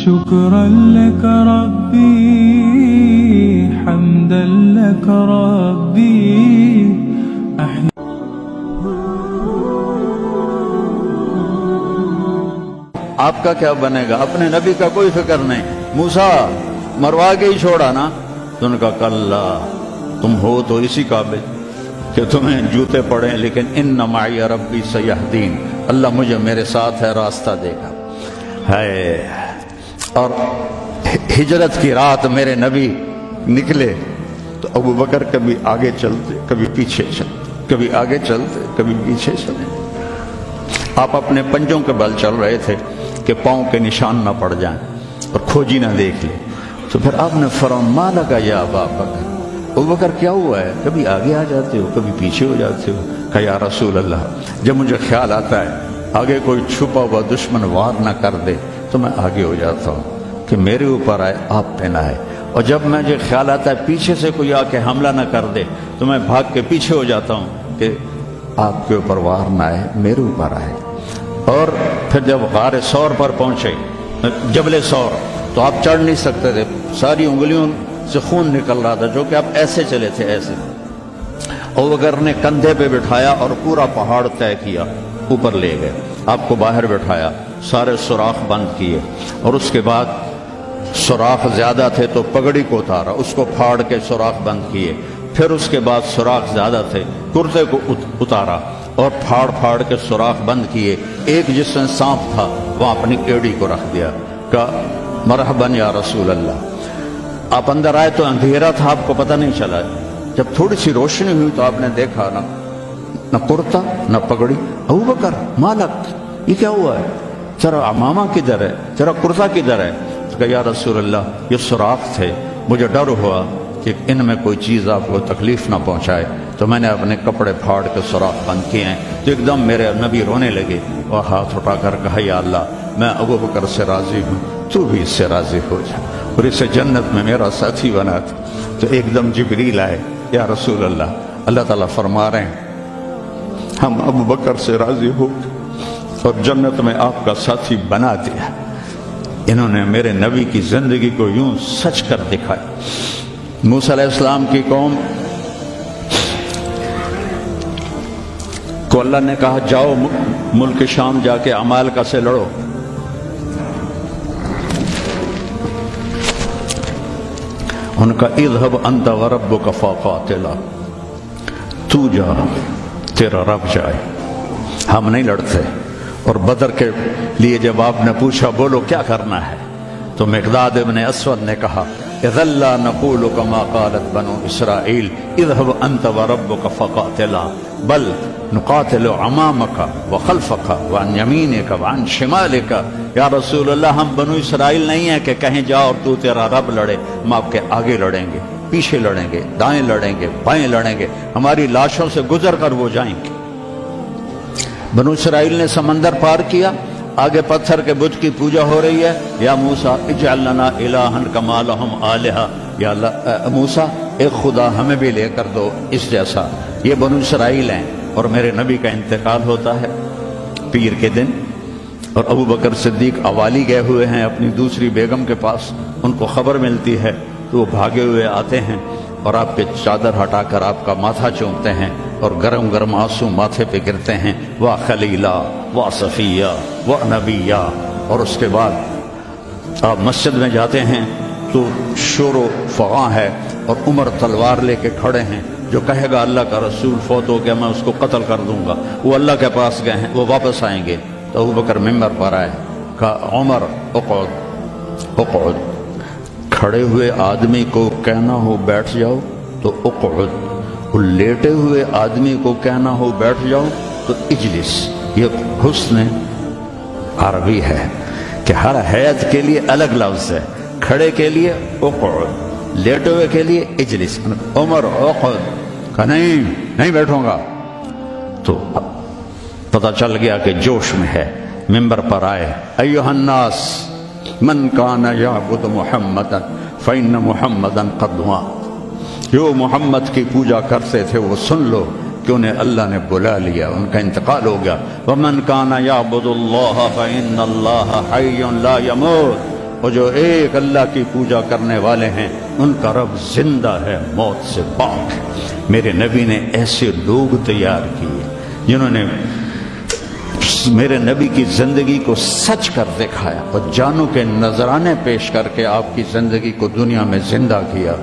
شكرا لك ربي حمدا لك ربي آپ کا کیا بنے گا؟ اپنے نبی کا کوئی فکر نہیں. موسیٰ مروا کے ہی چھوڑا نا. تو ان کا کلا، تم ہو تو اسی قابل کہ تمہیں جوتے پڑیں، لیکن ان معی ربی سیہدین، اللہ مجھے میرے ساتھ ہے، راستہ دے گا. ہے اور ہجرت کی رات میرے نبی نکلے تو ابو بکر کبھی آگے چلتے کبھی پیچھے چلتے، کبھی آگے چلتے کبھی پیچھے چلے. آپ اپنے پنجوں کے بل چل رہے تھے کہ پاؤں کے نشان نہ پڑ جائیں اور کھوجی نہ دیکھ لے. تو پھر آپ نے فرمایا ما لگا یا ابا بکر، ابو بکر کیا ہوا ہے؟ کبھی آگے آ جاتے ہو کبھی پیچھے ہو جاتے ہو. کہا یا رسول اللہ، جب مجھے خیال آتا ہے آگے کوئی چھپا ہوا دشمن وار نہ کر دے تو میں آگے ہو جاتا ہوں کہ میرے اوپر آئے، آپ پہ نہ آئے. اور جب مجھے خیال آتا ہے پیچھے سے کوئی آ کے حملہ نہ کر دے تو میں بھاگ کے پیچھے ہو جاتا ہوں کہ آپ کے اوپر وار نہ آئے، میرے اوپر آئے. اور پھر جب غار ثور پر پہنچے، جبل ثور، تو آپ چڑھ نہیں سکتے تھے، ساری انگلیوں سے خون نکل رہا تھا، جو کہ آپ ایسے چلے تھے ایسے. ابو بکر نے کندھے پہ بٹھایا اور پورا پہاڑ طے کیا، اوپر لے گئے. آپ کو باہر بٹھایا، سارے سوراخ بند کیے، اور اس کے بعد سوراخ زیادہ تھے تو پگڑی کو اتارا، اس کو پھاڑ کے سوراخ بند کیے. پھر اس کے بعد سوراخ زیادہ تھے، کرتے کو اتارا اور پھاڑ پھاڑ کے سوراخ بند کیے. ایک جس میں سانپ تھا وہ اپنی ایڑی کو رکھ دیا. کہا مرحباً یا رسول اللہ. آپ اندر آئے تو اندھیرا تھا، آپ کو پتہ نہیں چلا. جب تھوڑی سی روشنی ہوئی تو آپ نے دیکھا نہ کرتا نہ پگڑی. ابو بکر مالک، یہ کیا ہوا ہے؟ ذرا عمامہ کدھر ہے، ذرا کرتا کدھر ہے؟ تو کہا یا رسول اللہ یہ سوراخ تھے، مجھے ڈر ہوا کہ ان میں کوئی چیز آپ کو تکلیف نہ پہنچائے تو میں نے اپنے کپڑے پھاڑ کے سوراخ بند کیے ہیں. تو ایک دم میرے نبی رونے لگے اور ہاتھ اٹھا کر کہا یا اللہ میں ابو بکر سے راضی ہوں، تو بھی اس سے راضی ہو جا اور اسے جنت میں میرا ساتھی بنا. تو ایک دم جبریل آئے، یا رسول اللہ، اللہ تعالیٰ فرما رہے ہیں ہم ابو بکر سے راضی ہو اور جنت میں آپ کا ساتھی بنا دیا. انہوں نے میرے نبی کی زندگی کو یوں سچ کر دکھایا. موسیٰ علیہ السلام کی قوم کو اللہ نے کہا جاؤ ملک شام جا کے عمالقہ سے لڑو. ان کا اذهب انت وربک فقاتلا، تو جا تیرا رب جائے، ہم نہیں لڑتے. اور بدر کے لیے جب آپ نے پوچھا بولو کیا کرنا ہے تو مقداد ابن اسود نے کہا اذا لا نقول كما قالت بنو اسرائیل اذهب انت وربك فقاتلا بل نقاتل امامك وخلفك وعن يمينك وعن شمالك. یا رسول اللہ ہم بنو اسرائیل نہیں ہیں کہ کہیں جا اور تو تیرا رب لڑے. ہم آپ کے آگے لڑیں گے، پیچھے لڑیں گے، دائیں لڑیں گے، بائیں لڑیں گے، ہماری لاشوں سے گزر کر وہ جائیں گے. بنو اسرائیل نے سمندر پار کیا، آگے پتھر کے بت کی پوجا ہو رہی ہے. یا موسیٰ اجعل لنا الہا کما لہم آلہہ، یا اللہ موسیٰ ایک خدا ہمیں بھی لے کر دو اس جیسا. یہ بنو اسرائیل ہیں اور میرے نبی کا انتقال ہوتا ہے پیر کے دن، اور ابو بکر صدیق اوالی گئے ہوئے ہیں اپنی دوسری بیگم کے پاس. ان کو خبر ملتی ہے تو وہ بھاگے ہوئے آتے ہیں اور آپ کے چادر ہٹا کر آپ کا ماتھا چومتے ہیں اور گرم گرم آنسو ماتھے پہ گرتے ہیں. واہ خلیلہ واہ صفیہ واہ نبیہ. اور اس کے بعد آپ مسجد میں جاتے ہیں تو شور و فغاں ہے اور عمر تلوار لے کے کھڑے ہیں. جو کہے گا اللہ کا رسول فوت ہو گیا میں اس کو قتل کر دوں گا، وہ اللہ کے پاس گئے ہیں، وہ واپس آئیں گے. تو ابو بکر ممبر پر آئے، کہا عمر اقعد اقعد. کھڑے ہوئے آدمی کو کہنا ہو بیٹھ جاؤ تو اقعد، اور لیٹے ہوئے آدمی کو کہنا ہو بیٹھ جاؤ تو اجلس. یہ حسن عربی ہے کہ ہر حیت کے لیے الگ لفظ ہے. کھڑے کے لیے اقعد، لیٹے ہوئے کے لیے اجلس. عمر اقعد، کہا نہیں بیٹھوں گا. تو پتہ چل گیا کہ جوش میں ہے. ممبر پر آئے، ایھا الناس من کان یعبد محمدا فإن محمدا قد مات. جو محمد کی پوجا کرتے تھے وہ سن لو کہ انہیں اللہ نے بلا لیا، ان کا انتقال ہو گیا. ومن کان یعبد اللہ فإن اللہ حی لا یموت. اور جو ایک اللہ کی پوجا کرنے والے ہیں ان کا رب زندہ ہے، موت سے پاک ہے۔ میرے نبی نے ایسے لوگ تیار کیے جنہوں نے میرے نبی کی زندگی کو سچ کر دکھایا اور جانوں کے نذرانے پیش کر کے آپ کی زندگی کو دنیا میں زندہ کیا۔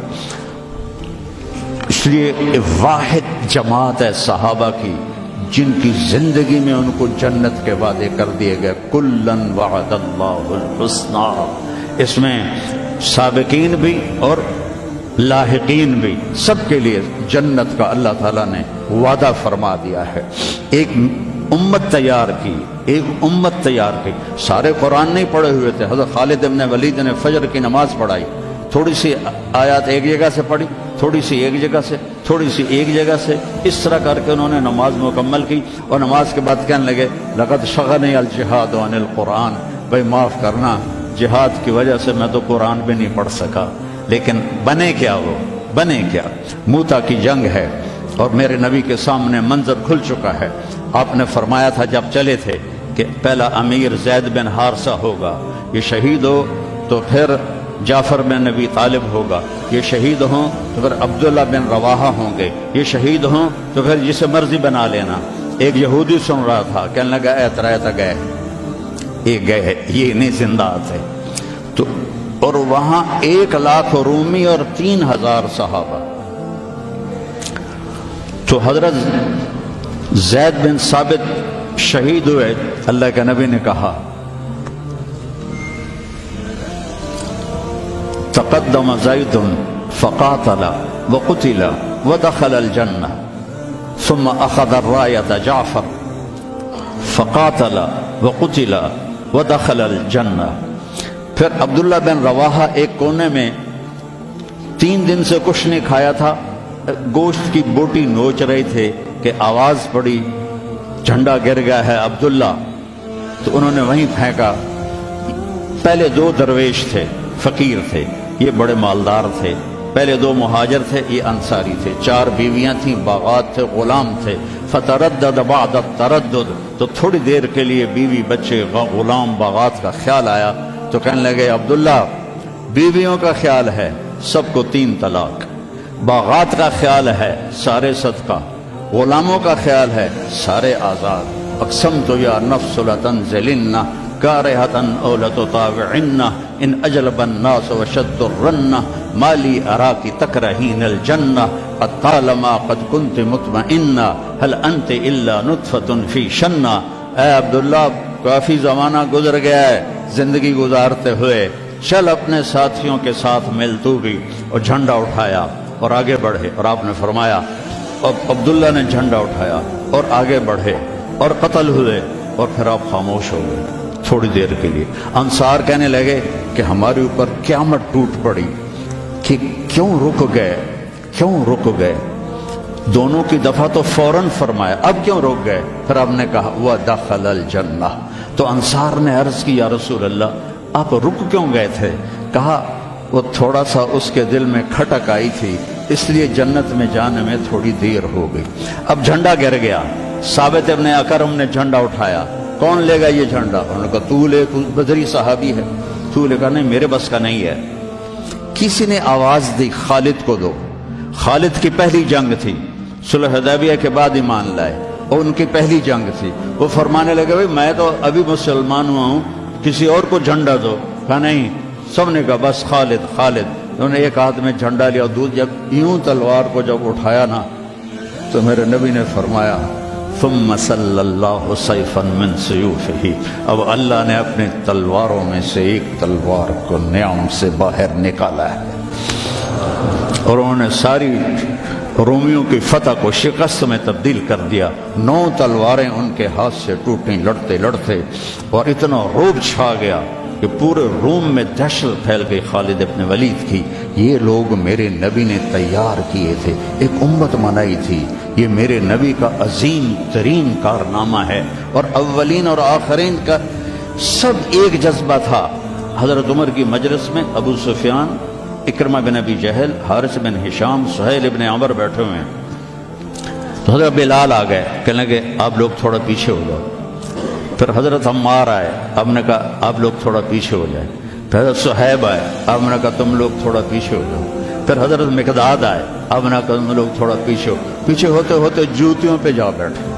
اس لیے واحد جماعت ہے صحابہ کی جن کی زندگی میں ان کو جنت کے وعدے کر دیے گئے، کلن وعد اللہ الحسنی۔ اس میں سابقین بھی اور لاحقین بھی، سب کے لیے جنت کا اللہ تعالیٰ نے وعدہ فرما دیا ہے۔ ایک امت تیار کی، ایک امت تیار کی۔ سارے قرآن نہیں پڑھے ہوئے تھے، حضرت خالد بن ولید نے فجر کی نماز پڑھائی، تھوڑی سی آیات ایک جگہ سے پڑھی، تھوڑی سی ایک جگہ سے، تھوڑی سی ایک جگہ سے، اس طرح کر کے انہوں نے نماز مکمل کی، اور نماز کے بعد کہنے لگے لقد شغلنی الجہاد عن القرآن، بھائی معاف کرنا، جہاد کی وجہ سے میں تو قرآن بھی نہیں پڑھ سکا۔ لیکن بنے کیا، وہ بنے کیا؟ موتا کی جنگ ہے اور میرے نبی کے سامنے منظر کھل چکا ہے۔ آپ نے فرمایا تھا جب چلے تھے کہ پہلا امیر زید بن حارثہ ہوگا، یہ شہید ہو تو پھر جعفر بن نبی طالب ہوگا، یہ شہید ہوں تو پھر عبداللہ بن رواحہ ہوں گے، یہ شہید ہوں تو پھر جسے مرضی بنا لینا۔ ایک یہودی سن رہا تھا، کہنے لگا اعتراض گئے، یہ گئے، یہ نہیں زندہ آتے۔ تو اور وہاں 1,00,000 رومی اور 3,000 صحابہ۔ تو حضرت زید بن ثابت شہید ہوئے، اللہ کے نبی نے کہا تقدم زید فقاتل وقتل ودخل الجنہ ثم اخذ الرایۃ جعفر فقاتل وقتل ودخل الجنہ۔ پھر عبداللہ بن رواحہ ایک کونے میں 3 دن سے کچھ نہیں کھایا تھا، گوشت کی بوٹی نوچ رہے تھے کہ آواز پڑی جھنڈا گر گیا ہے عبداللہ، تو انہوں نے وہیں پھینکا۔ پہلے 2 درویش تھے، فقیر تھے، یہ بڑے مالدار تھے۔ پہلے 2 مہاجر تھے، یہ انصاری تھے۔ 4 بیویاں تھیں، باغات تھے، غلام تھے۔ فتردد بعد التردد، تو تھوڑی دیر کے لیے بیوی بچے غلام باغات کا خیال آیا، تو کہنے لگے عبداللہ بیویوں کا خیال ہے سب کو 3 طلاق، باغات کا خیال ہے سارے صدقہ، غلاموں کا خیال ہے سارے آزاد۔ اقسمت یا نفس لتنزلن کارہۃ او لتطاوعن ان اجلب الناس وشد الرن ما لی اراک تکرہین الجنہ قد طالما قد کنت مطمئنہ هل انت الا نطفۃ فی شنہ۔ اے عبداللہ کافی زمانہ گزر گیا ہے زندگی گزارتے ہوئے، چل اپنے ساتھیوں کے ساتھ مل تو بھی، اور جھنڈا اٹھایا اور آگے بڑھے۔ اور آپ نے فرمایا، اور عبداللہ نے جھنڈا اٹھایا اور آگے بڑھے اور قتل ہوئے، اور پھر آپ خاموش ہو گئے تھوڑی دیر کے لیے۔ انصار کہنے لگے کہ ہمارے اوپر قیامت ٹوٹ پڑی کہ کیوں رک گئے، کیوں رک گئے؟ دونوں کی دفعہ تو فوراً فرمایا، اب کیوں رک گئے؟ پھر آپ نے کہا وَدَخَلَ الْجَنَّةَ۔ تو انصار نے عرض کی یا رسول اللہ آپ رک کیوں گئے تھے؟ کہا وہ تھوڑا سا اس کے دل میں کھٹک آئی تھی، اس لیے جنت میں جانے میں تھوڑی دیر ہو گئی۔ اب جھنڈا گر گیا، ثابت ابن اکرم نے جھنڈا اٹھایا، کون لے گا یہ جھنڈا؟ انہوں نے کہا تو لے، تو بدری صحابی ہے۔ تو لے کہا نہیں میرے بس کا نہیں ہے۔ کسی نے آواز دی خالد کو دو۔ خالد کی پہلی جنگ تھی، صلح حدیبیہ کے بعد ایمان لائے، اور ان کی پہلی جنگ تھی۔ وہ فرمانے لگے بھائی میں تو ابھی مسلمان ہوا ہوں، کسی اور کو جھنڈا دو۔ کہا نہیں، سب نے کہا بس خالد خالد۔ انہوں نے ایک ہاتھ میں جھنڈا لیا، جب یوں تلوار کو جب اٹھایا نا تو میرے نبی نے فرمایا ثم صلی اللہ سیفا من سیوفہ، اب اللہ نے اپنے تلواروں میں سے ایک تلوار کو نیام سے باہر نکالا ہے، اور انہوں نے ساری رومیوں کی فتح کو شکست میں تبدیل کر دیا۔ 9 تلواریں ان کے ہاتھ سے ٹوٹیں لڑتے لڑتے، اور اتنا رعب چھا گیا کہ پورے روم میں دہشت پھیل گئی خالد ابن ولید کی۔ یہ لوگ میرے نبی نے تیار کیے تھے، ایک امت بنائی تھی، یہ میرے نبی کا عظیم ترین کارنامہ ہے، اور اولین اور آخرین کا سب ایک جذبہ تھا۔ حضرت عمر کی مجلس میں ابو سفیان، اکرمہ بن ابی جہل، حارث بن ہشام، سہیل ابن عمر بیٹھے ہوئے ہیں، تو حضرت بلال آ گئے، کہنے لگے آپ لوگ تھوڑا پیچھے ہو جاؤ۔ پھر حضرت عمار آئے، آپ نے کہا آپ لوگ تھوڑا پیچھے ہو جائے۔ پھر حضرت صہیب آئے، آپ نے کہا تم لوگ تھوڑا پیچھے ہو جاؤ۔ پھر حضرت مقداد آئے، آپ نے کہا تم لوگ تھوڑا پیچھے ہوتے ہوتے جوتیوں پہ جا بیٹھے،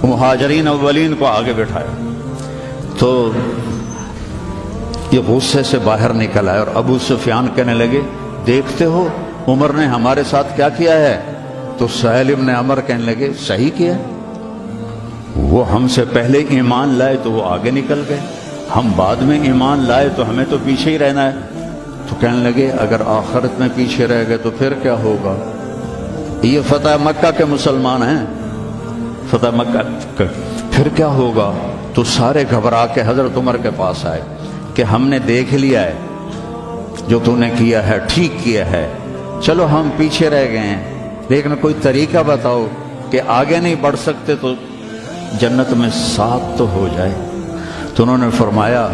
مہاجرین اولین کو آگے بٹھایا۔ تو یہ غصے سے باہر نکل آئے اور ابو سفیان کہنے لگے دیکھتے ہو عمر نے ہمارے ساتھ کیا کیا ہے؟ تو سہیل ابن عمر کہنے لگے صحیح کیا، وہ ہم سے پہلے ایمان لائے تو وہ آگے نکل گئے، ہم بعد میں ایمان لائے تو ہمیں تو پیچھے ہی رہنا ہے۔ تو کہنے لگے اگر آخرت میں پیچھے رہ گئے تو پھر کیا ہوگا؟ یہ فتح مکہ کے مسلمان ہیں، فتح مکہ پھر کیا ہوگا؟ تو سارے گھبرا کے حضرت عمر کے پاس آئے کہ ہم نے دیکھ لیا ہے جو تو نے کیا ہے ٹھیک کیا ہے، چلو ہم پیچھے رہ گئے ہیں لیکن کوئی طریقہ بتاؤ کہ آگے نہیں بڑھ سکتے تو جنت میں ساتھ تو ہو جائے۔ تو انہوں نے فرمایا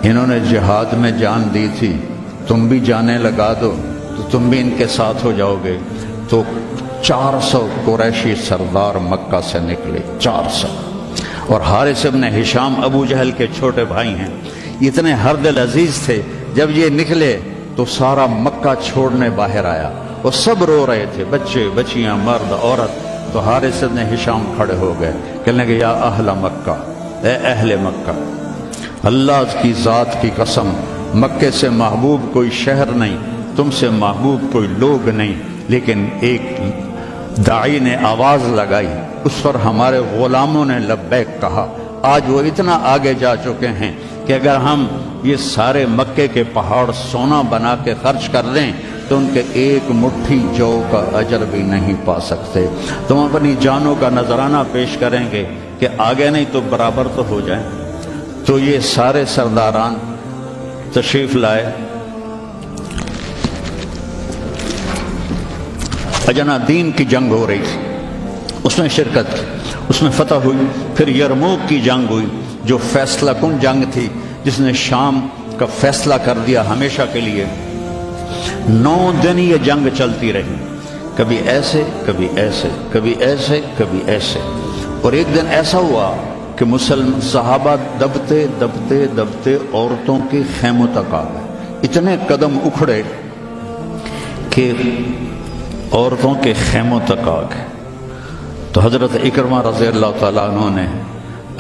انہوں نے جہاد میں جان دی تھی، تم بھی جانے لگا دو تو تم بھی ان کے ساتھ ہو جاؤ گے۔ تو 400 قریشی سردار مکہ سے نکلے، 400، اور حارث ابن ہشام ابو جہل کے چھوٹے بھائی ہیں، اتنے ہر دل عزیز تھے۔ جب یہ نکلے تو سارا مکہ چھوڑنے باہر آیا، وہ سب رو رہے تھے، بچے بچیاں مرد عورت۔ تو حارث ابن ہشام کھڑے ہو گئے، کہنے لگے یا اہل مکہ، اے اہل مکہ، اللہ کی ذات کی قسم مکے سے محبوب کوئی شہر نہیں، تم سے محبوب کوئی لوگ نہیں، لیکن ایک داعی نے آواز لگائی، اس پر ہمارے غلاموں نے لبیک کہا۔ آج وہ اتنا آگے جا چکے ہیں کہ اگر ہم یہ سارے مکے کے پہاڑ سونا بنا کے خرچ کر دیں تو ان کے ایک مٹھی جو کا اجر بھی نہیں پا سکتے۔ تم اپنی جانوں کا نذرانہ پیش کریں گے کہ آگے نہیں تو برابر تو ہو جائیں۔ تو یہ سارے سرداران تشریف لائے، اجنا دین کی جنگ ہو رہی تھی، اس میں شرکت کی، اس میں فتح ہوئی۔ پھر یرموک کی جنگ ہوئی جو فیصلہ کن جنگ تھی، جس نے شام کا فیصلہ کر دیا ہمیشہ کے لیے۔ 9 دن یہ جنگ چلتی رہی، کبھی ایسے کبھی ایسے کبھی ایسے کبھی ایسے، اور ایک دن ایسا ہوا کہ مسلم صحابہ دبتے دبتے دبتے عورتوں کے خیموں تک آ گئے، اتنے قدم اکھڑے کہ عورتوں کے خیموں تک آ گئے۔ تو حضرت اکرمہ رضی اللہ تعالیٰ عنہ نے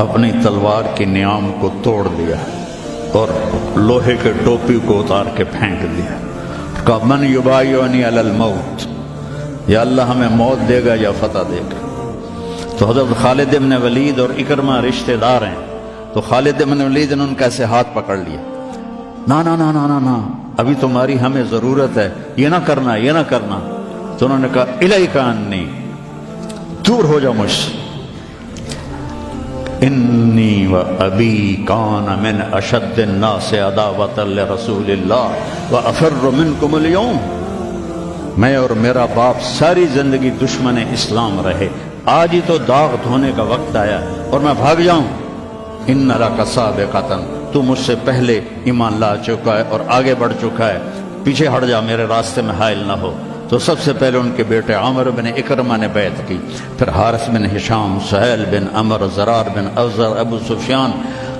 اپنی تلوار کی نیام کو توڑ دیا اور لوہے کے ٹوپی کو اتار کے پھینک دیا، کہا من یبایعنی علی الموت، یا اللہ ہمیں موت دے گا یا فتح دے گا۔ تو حضرت خالد بن ولید اور اکرمہ رشتہ دار ہیں، تو خالد بن ولید نے ان کا ایسے ہاتھ پکڑ لیا، نا نا نا نا نا نا، ابھی تمہاری ہمیں ضرورت ہے، یہ نہ کرنا یہ نہ کرنا۔ تو انہوں نے کہا الیک انی، دور ہو جاؤ مجھ سے، انی و ابی کان من اشد الناس عداوۃ لرسول اللہ وافر منکم اليوم، میں اور میرا باپ ساری زندگی دشمن اسلام رہے، آج ہی تو داغ دھونے کا وقت آیا اور میں بھاگ جاؤں۔ ان لک سابقۃ، تو مجھ سے پہلے ایمان لا چکا ہے اور آگے بڑھ چکا ہے، پیچھے ہٹ جا، میرے راستے میں حائل نہ ہو۔ تو سب سے پہلے ان کے بیٹے عامر بن اکرمہ نے بیعت کی، پھر حارث بن ہشام، سہیل بن عمر، زرار بن افزر، ابو سفیان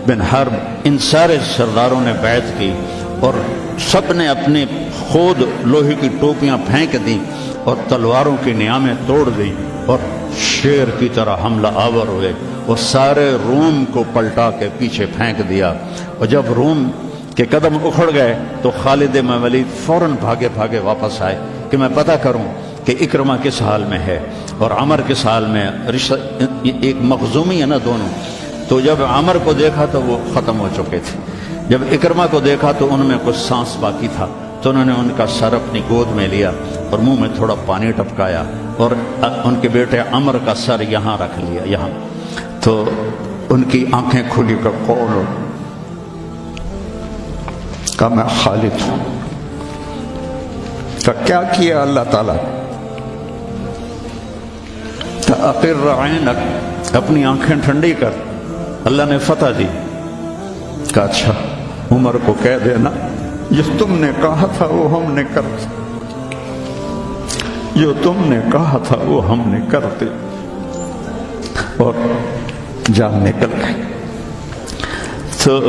بن حرب، ان سارے سرداروں نے بیعت کی، اور سب نے اپنے خود لوہے کی ٹوپیاں پھینک دیں اور تلواروں کی نیامیں توڑ دیں اور شیر کی طرح حملہ آور ہوئے، اور سارے روم کو پلٹا کے پیچھے پھینک دیا۔ اور جب روم کے قدم اکھڑ گئے تو خالد بن ولید فوراً بھاگے بھاگے واپس آئے کہ میں پتہ کروں کہ اکرمہ کس حال میں ہے اور عمر کس حال میں ہے، رشتہ ایک مخزومی ہے نا دونوں۔ تو جب عمر کو دیکھا تو وہ ختم ہو چکے تھے، جب اکرمہ کو دیکھا تو ان میں کچھ سانس باقی تھا، تو انہوں نے ان کا سر اپنی گود میں لیا اور منہ میں تھوڑا پانی ٹپکایا اور ان کے بیٹے عمر کا سر یہاں رکھ لیا، یہاں۔ تو ان کی آنکھیں کھلی کر قول کہ میں خالد ہوں۔ تو کیا کیا اللہ تعالیٰ؟ اقر عینک، اپنی آنکھیں ٹھنڈی کر، اللہ نے فتح دی۔ کہا اچھا عمر کو کہہ دینا جو تم نے کہا تھا وہ ہم نے کر دیا، جو تم نے کہا تھا وہ ہم نے کر دیا، اور جان نکل گئی۔ تو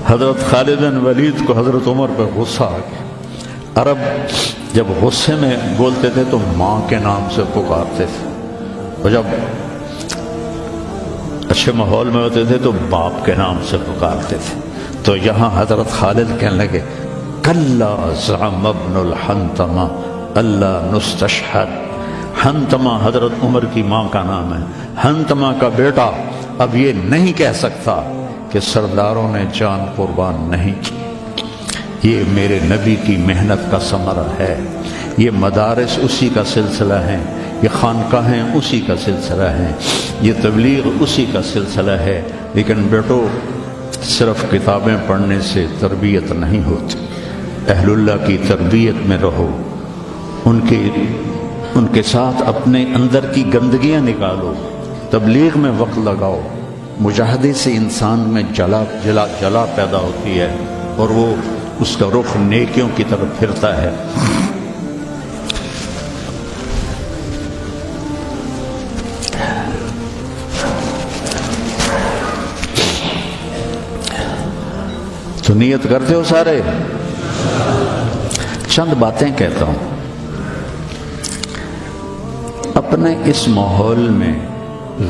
حضرت خالد بن ولید کو حضرت عمر پہ غصہ آ گیا۔ عرب جب غصے میں بولتے تھے تو ماں کے نام سے پکارتے تھے، اور جب اچھے ماحول میں ہوتے تھے تو باپ کے نام سے پکارتے تھے۔ تو یہاں حضرت خالد کہنے لگے کلا زعم ابن الحنتمہ اللہ نستشہد۔ حنتمہ حضرت عمر کی ماں کا نام ہے، حنتمہ کا بیٹا اب یہ نہیں کہہ سکتا کہ سرداروں نے جان قربان نہیں کی۔ یہ میرے نبی کی محنت کا ثمرہ ہے، یہ مدارس اسی کا سلسلہ ہے، یہ خانقاہیں اسی کا سلسلہ ہے، یہ تبلیغ اسی کا سلسلہ ہے۔ لیکن بیٹو صرف کتابیں پڑھنے سے تربیت نہیں ہوتی، اہل اللہ کی تربیت میں رہو، ان کے ساتھ اپنے اندر کی گندگیاں نکالو، تبلیغ میں وقت لگاؤ۔ مجاہدے سے انسان میں جلا پیدا ہوتی ہے اور وہ اس کا رخ نیکیوں کی طرف پھرتا ہے۔ تو نیت کرتے ہو سارے؟ چند باتیں کہتا ہوں۔ اپنے اس ماحول میں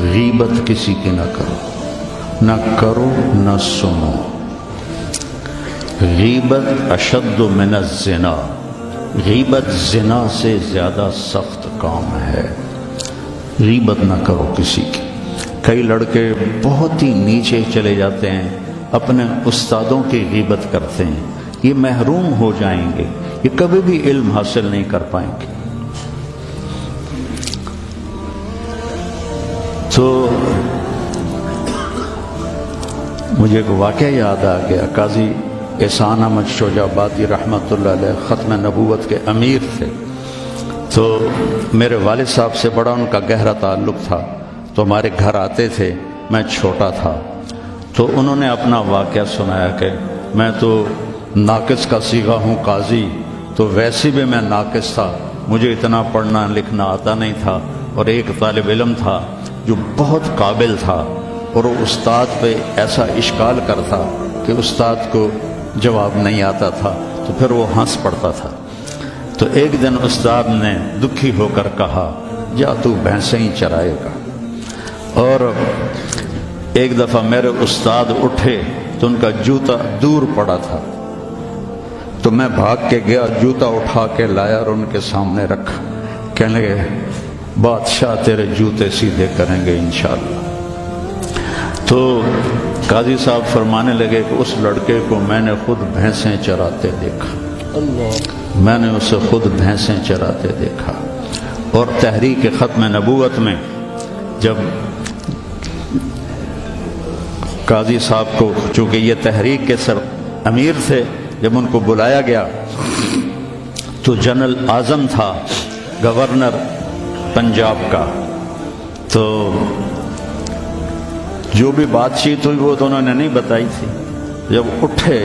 غیبت کسی کی نہ کرو نہ سنو۔ غیبت اشد من الزنا، غیبت زنا سے زیادہ سخت کام ہے۔ غیبت نہ کرو کسی کی۔ کئی لڑکے بہت ہی نیچے چلے جاتے ہیں، اپنے استادوں کی غیبت کرتے ہیں، یہ محروم ہو جائیں گے، یہ کبھی بھی علم حاصل نہیں کر پائیں گے۔ تو مجھے ایک واقعہ یاد آ گیا۔ قاضی احسان احمد شجاع آبادی رحمۃ اللہ علیہ ختم نبوت کے امیر تھے، تو میرے والد صاحب سے بڑا ان کا گہرا تعلق تھا، تو ہمارے گھر آتے تھے، میں چھوٹا تھا، تو انہوں نے اپنا واقعہ سنایا کہ میں تو ناقص کا صیغہ ہوں قاضی، تو ویسے بھی میں ناقص تھا، مجھے اتنا پڑھنا لکھنا آتا نہیں تھا، اور ایک طالب علم تھا جو بہت قابل تھا، اور وہ استاد پہ ایسا اشکال کرتا کہ استاد کو جواب نہیں آتا تھا، تو پھر وہ ہنس پڑتا تھا۔ تو ایک دن استاد نے دکھی ہو کر کہا جا تو بھینسیں ہی چرائے گا۔ اور ایک دفعہ میرے استاد اٹھے تو ان کا جوتا دور پڑا تھا، تو میں بھاگ کے گیا، جوتا اٹھا کے لایا اور ان کے سامنے رکھا۔ کہنے لگے بادشاہ تیرے جوتے سیدھے کریں گے انشاءاللہ۔ تو قاضی صاحب فرمانے لگے کہ اس لڑکے کو میں نے خود بھینسیں چراتے دیکھا، میں نے اسے خود بھینسیں چراتے دیکھا۔ اور تحریک ختم نبوت میں جب قاضی صاحب کو، چونکہ یہ تحریک کے سر امیر تھے، جب ان کو بلایا گیا تو جنرل اعظم تھا گورنر پنجاب کا، تو جو بھی بات چیت ہوئی وہ تو انہوں نے نہیں بتائی تھی۔ جب اٹھے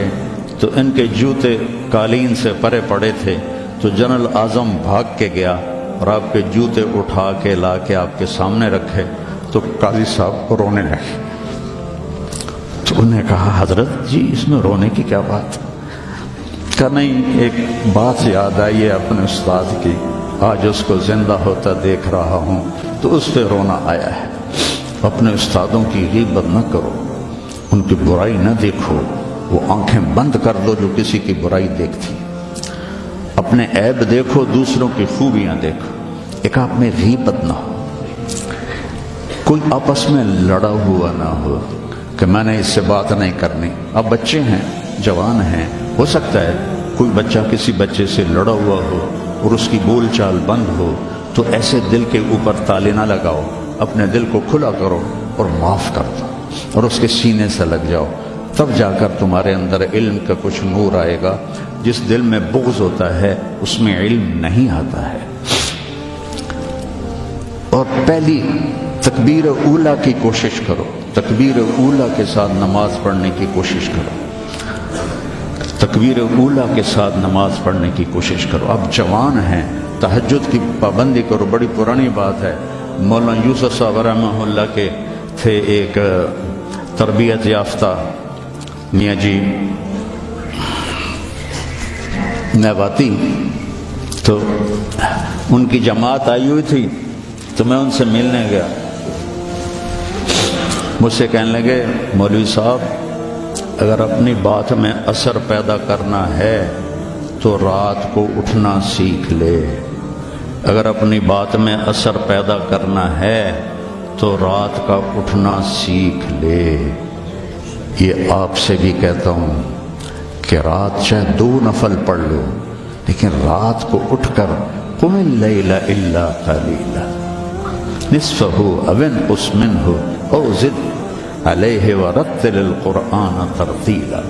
تو ان کے جوتے قالین سے پرے پڑے تھے، تو جنرل اعظم بھاگ کے گیا اور آپ کے جوتے اٹھا کے لا کے آپ کے سامنے رکھے، تو قاضی صاحب رونے لگے۔ تو انہوں نے کہا حضرت جی اس میں رونے کی کیا بات؟ کہا نہیں، ایک بات یاد آئی ہے اپنے استاد کی، آج اس کو زندہ ہوتا دیکھ رہا ہوں تو اس پہ رونا آیا ہے۔ اپنے استادوں کی غیبت نہ کرو، ان کی برائی نہ دیکھو، وہ آنکھیں بند کر دو جو کسی کی برائی دیکھتی۔ اپنے عیب دیکھو، دوسروں کی خوبیاں دیکھو، ایک آپ میں غیبت نہ ہو۔ کوئی آپس میں لڑا ہوا نہ ہو کہ میں نے اس سے بات نہیں کرنی۔ اب بچے ہیں، جوان ہیں، ہو سکتا ہے کوئی بچہ کسی بچے سے لڑا ہوا ہو اور اس کی بول چال بند ہو، تو ایسے دل کے اوپر تالے نہ لگاؤ، اپنے دل کو کھلا کرو اور معاف کر دو اور اس کے سینے سے لگ جاؤ، تب جا کر تمہارے اندر علم کا کچھ نور آئے گا۔ جس دل میں بغض ہوتا ہے اس میں علم نہیں آتا ہے۔ اور پہلی تکبیر اولیٰ کی کوشش کرو، تکبیر اولیٰ کے ساتھ نماز پڑھنے کی کوشش کرو، تکبیر اولیٰ کے ساتھ نماز پڑھنے کی کوشش کرو۔ اب جوان ہیں، تہجد کی پابندی کرو۔ بڑی پرانی بات ہے، مولانا یوسف صاحب رحمہ اللہ کے تھے ایک تربیت یافتہ میاں جی نباتی تو ان کی جماعت آئی ہوئی تھی تو میں ان سے ملنے گیا. مجھ سے کہنے لگے مولوی صاحب اگر اپنی بات میں اثر پیدا کرنا ہے تو رات کو اٹھنا سیکھ لے. اگر اپنی بات میں اثر پیدا کرنا ہے تو رات کا اٹھنا سیکھ لے. یہ آپ سے بھی کہتا ہوں کہ رات چاہے 2 نفل پڑھ لو لیکن رات کو اٹھ کر قم اللیل الا قلیلا نصفہ او انقص منہ او زد علیہ ورتل القرآن ترتیلا.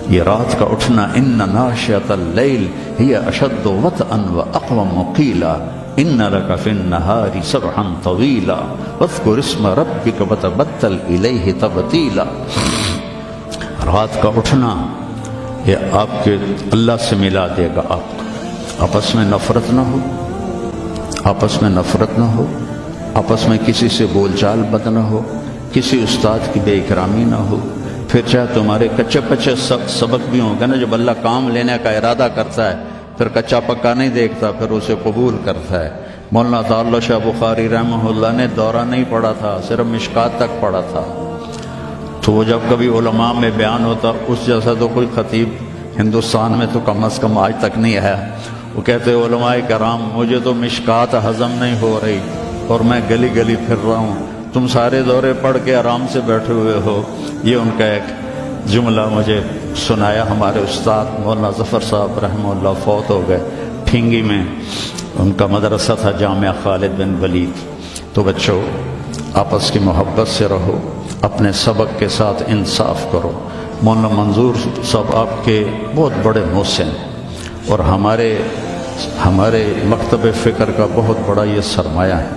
یہ رات کا اٹھنا ان ناشئۃ اللیل ہی اشد وطئا واقوم قیلا ان لک فی النہار سبحا طویلا واذکر اسم ربک وتبتل الیہ تبتیلا. رات کا اٹھنا یہ آپ کے اللہ سے ملا دے گا آپ کو. آپس میں نفرت نہ ہو، آپس میں نفرت نہ ہو، آپس میں کسی سے بول چال بد نہ ہو، کسی استاد کی بے اکرامی نہ ہو. پھر چاہے تمہارے کچے پچے سبق بھی ہوں گے نا، جب اللہ کام لینے کا ارادہ کرتا ہے پھر کچا پکا نہیں دیکھتا، پھر اسے قبول کرتا ہے. مولانا تعالی شاہ بخاری رحمہ اللہ نے دورہ نہیں پڑھا تھا، صرف مشکات تک پڑھا تھا. تو وہ جب کبھی علماء میں بیان ہوتا، اس جیسا تو کوئی خطیب ہندوستان میں تو کم از کم آج تک نہیں آیا. وہ کہتے علماء کرام مجھے تو مشکات ہضم نہیں ہو رہی اور میں گلی گلی پھر رہا ہوں، تم سارے دورے پڑھ کے آرام سے بیٹھے ہوئے ہو. یہ ان کا ایک جملہ مجھے سنایا. ہمارے استاد مولانا ظفر صاحب رحمہ اللہ فوت ہو گئے. پھینگی میں ان کا مدرسہ تھا جامعہ خالد بن ولید. تو بچوں آپس کی محبت سے رہو، اپنے سبق کے ساتھ انصاف کرو. مولانا منظور صاحب آپ کے بہت بڑے محسن ہیں اور ہمارے مکتب فکر کا بہت بڑا یہ سرمایہ ہے.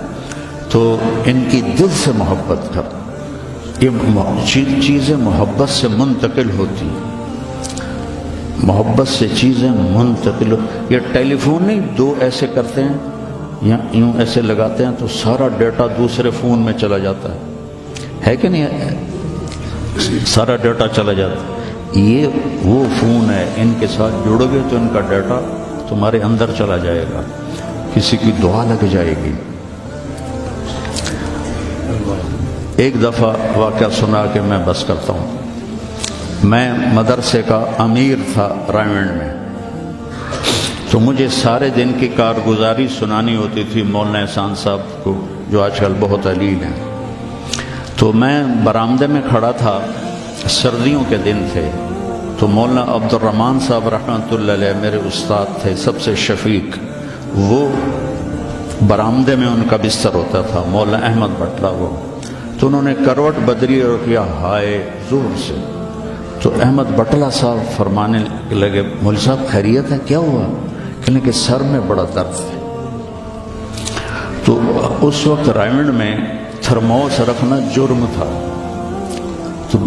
تو ان کی دل سے محبت کر. یہ چیزیں محبت سے منتقل ہوتی، محبت سے چیزیں منتقل یہ ٹیلی فون نہیں 2 ایسے کرتے ہیں یا یوں ایسے لگاتے ہیں تو سارا ڈیٹا دوسرے فون میں چلا جاتا ہے کہ نہیں؟ سارا ڈیٹا چلا جاتا ہے. یہ وہ فون ہے، ان کے ساتھ جڑو گے تو ان کا ڈیٹا تمہارے اندر چلا جائے گا، کسی کی دعا لگ جائے گی. ایک دفعہ واقعہ سنا کہ میں بس کرتا ہوں. میں مدرسے کا امیر تھا رائمنڈ میں، تو مجھے سارے دن کی کارگزاری سنانی ہوتی تھی مولانا احسان صاحب کو جو آج کل بہت علیل ہیں. تو میں برآمدے میں کھڑا تھا، سردیوں کے دن تھے. تو مولانا عبد الرحمن صاحب رحمۃ اللہ علیہ میرے استاد تھے سب سے شفیق. وہ برآمدے میں ان کا بستر ہوتا تھا، مولانا احمد بٹلہ. وہ تو انہوں نے کروٹ بدلی اور کیا ہائے زور سے. تو احمد بٹلہ صاحب فرمانے لگے مولوی صاحب خیریت ہے؟ کیا ہوا؟ کہنے کہ سر میں بڑا درد ہے. تو اس وقت رائمنڈ میں تھرموس رکھنا جرم تھا. تو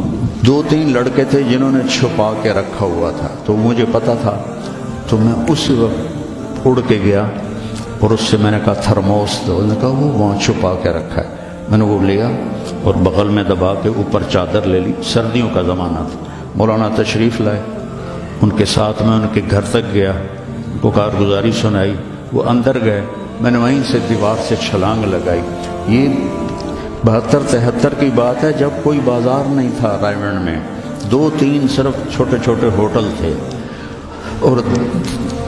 2-3 لڑکے تھے جنہوں نے چھپا کے رکھا ہوا تھا، تو مجھے پتا تھا. تو میں اسی وقت اڑ کے گیا اور اس سے میں نے کہا تھرموس دو. انہوں نے کہا وہ وہاں چھپا کے رکھا ہے. میں نے وہ لیا اور بغل میں دبا کے اوپر چادر لے لی. سردیوں کا زمانہ تھا. مولانا تشریف لائے، ان کے ساتھ میں ان کے گھر تک گیا، ان کو کارگزاری سنائی. وہ اندر گئے، میں نے وہیں سے دیوار سے چھلانگ لگائی. یہ 72-73 کی بات ہے جب کوئی بازار نہیں تھا رائمنڈ میں. 2-3 صرف چھوٹے چھوٹے ہوٹل تھے اور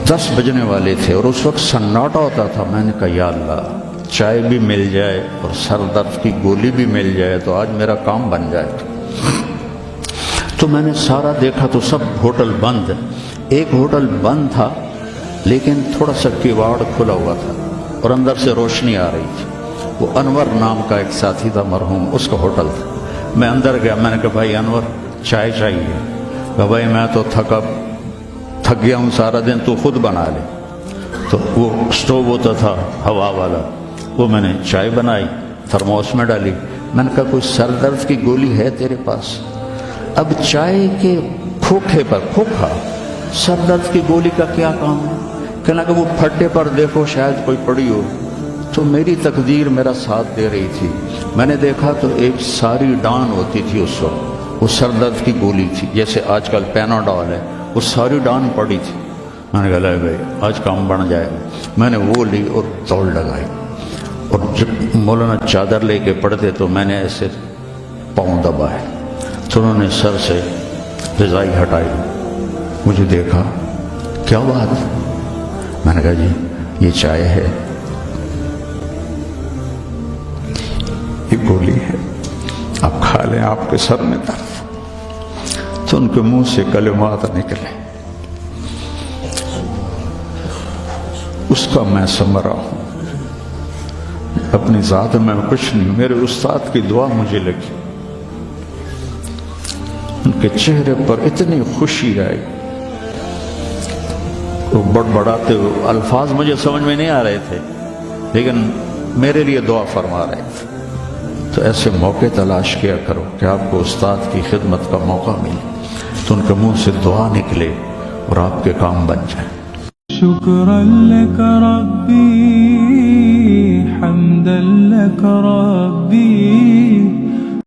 10 بجنے والے تھے اور اس وقت سناٹا ہوتا تھا. میں نے کہا یا اللہ چائے بھی مل جائے اور سر درد کی گولی بھی مل جائے تو آج میرا کام بن جائے. تو میں نے سارا دیکھا تو سب ہوٹل بند. ایک ہوٹل بند تھا لیکن تھوڑا سا کیواڑ کھلا ہوا تھا اور اندر سے روشنی آ رہی تھی. وہ انور نام کا ایک ساتھی تھا مرحوم، اس کا ہوٹل تھا. میں اندر گیا، میں نے کہا بھائی انور چائے چاہیے. کہا بھائی میں تو تھک گیا ہوں سارا دن، تو خود بنا لے. تو وہ سٹوو ہوتا تھا ہوا والا، وہ میں نے چائے بنائی، تھرموس میں ڈالی. میں نے کہا کوئی سر درد کی گولی ہے تیرے پاس؟ اب چائے کے کھوکھے پر کھوکھا سر درد کی گولی کا کیا کام ہے؟ کہنا کہ وہ پھٹے پر دیکھو شاید کوئی پڑی ہو. تو میری تقدیر میرا ساتھ دے رہی تھی. میں نے دیکھا تو ایک ساری ڈان ہوتی تھی اس وقت، وہ سر درد کی گولی تھی، جیسے آج کل پیناڈول ہے، وہ ساری ڈان پڑی تھی۔ میں نے کہا لے بھائی آج کام بن جائے گا۔ میں نے وہ لی اور دوڑ لگائی، اور جب مولانا چادر لے کے پڑھتے تو میں نے ایسے پاؤں دبائے تو انہوں نے سر سے رضائی ہٹائی، مجھے دیکھا، کیا بات؟ میں نے کہا جی یہ چائے ہے، یہ گولی ہے، آپ کھا لیں، آپ کے سر میں درد۔ تو ان کے منہ سے کلمات نکلے، اس کا میں ثمرہ ہوں، اپنی ذات میں کچھ نہیں، میرے استاد کی دعا مجھے لگی۔ ان کے چہرے پر اتنی خوشی آئی، وہ بڑبڑاتے ہوئے، الفاظ مجھے سمجھ میں نہیں آ رہے تھے لیکن میرے لیے دعا فرما رہے تھے۔ تو ایسے موقع تلاش کیا کرو کہ آپ کو استاد کی خدمت کا موقع ملے تو ان کے منہ سے دعا نکلے اور آپ کے کام بن جائیں۔ شكرا لك ربي، حمدا لك ربي،